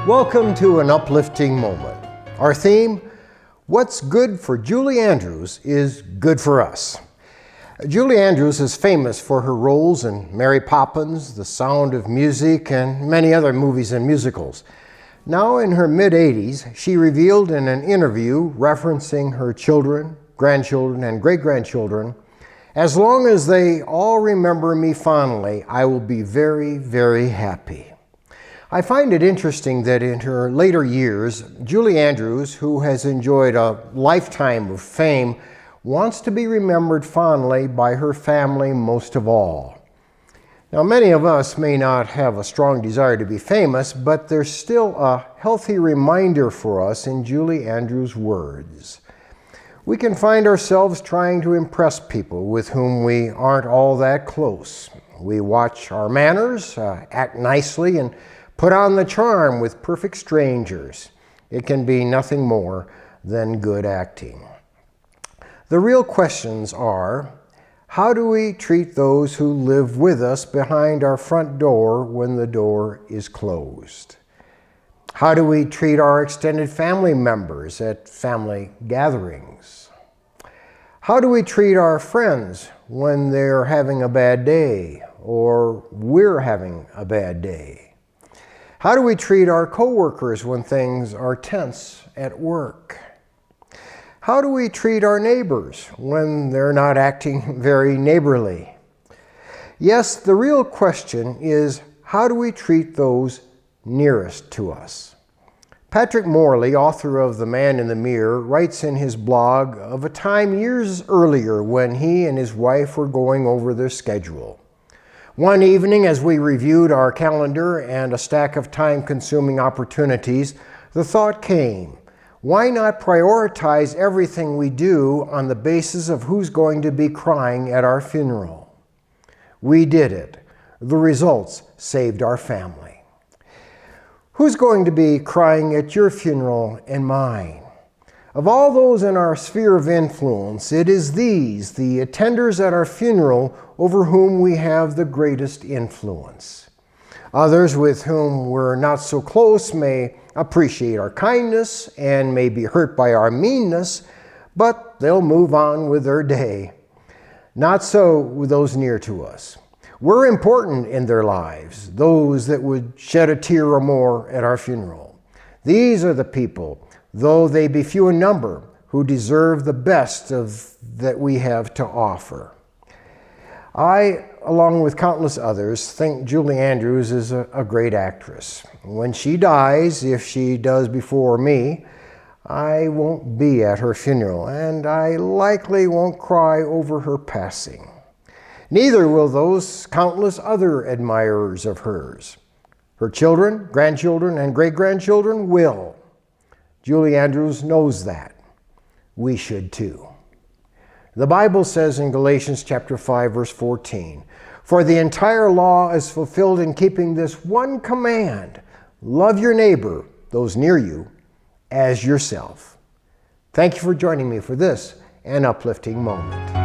Welcome to an uplifting moment. Our theme, what's good for Julie Andrews is good for us. Julie Andrews is famous for her roles in Mary Poppins, The Sound of Music, and many other movies and musicals. Now in her mid-80s, she revealed in an interview referencing her children, grandchildren, and great-grandchildren, "As long as they all remember me fondly, I will be very, very happy." I find it interesting that in her later years, Julie Andrews, who has enjoyed a lifetime of fame, wants to be remembered fondly by her family most of all. Now, many of us may not have a strong desire to be famous, but there's still a healthy reminder for us in Julie Andrews' words. We can find ourselves trying to impress people with whom we aren't all that close. We watch our manners, act nicely, and put on the charm with perfect strangers. It can be nothing more than good acting. The real questions are, how do we treat those who live with us behind our front door when the door is closed? How do we treat our extended family members at family gatherings? How do we treat our friends when they're having a bad day or we're having a bad day? How do we treat our coworkers when things are tense at work? How do we treat our neighbors when they're not acting very neighborly? Yes, the real question is, how do we treat those nearest to us? Patrick Morley, author of The Man in the Mirror, writes in his blog of a time years earlier when he and his wife were going over their schedule. One evening, as we reviewed our calendar and a stack of time-consuming opportunities, the thought came, why not prioritize everything we do on the basis of who's going to be crying at our funeral? We did it. The results saved our family. Who's going to be crying at your funeral and mine? Of all those in our sphere of influence, it is these, the attenders at our funeral, over whom we have the greatest influence. Others with whom we're not so close may appreciate our kindness and may be hurt by our meanness, but they'll move on with their day. Not so with those near to us. We're important in their lives, those that would shed a tear or more at our funeral. These are the people, though they be few in number, who deserve the best that we have to offer. I, along with countless others, think Julie Andrews is a great actress. When she dies, if she does before me, I won't be at her funeral, and I likely won't cry over her passing. Neither will those countless other admirers of hers. Her children, grandchildren, and great-grandchildren will. Julie Andrews knows that. We should too. The Bible says in Galatians chapter 5, verse 14, "For the entire law is fulfilled in keeping this one command, love your neighbor, those near you, as yourself." Thank you for joining me for this, an uplifting moment.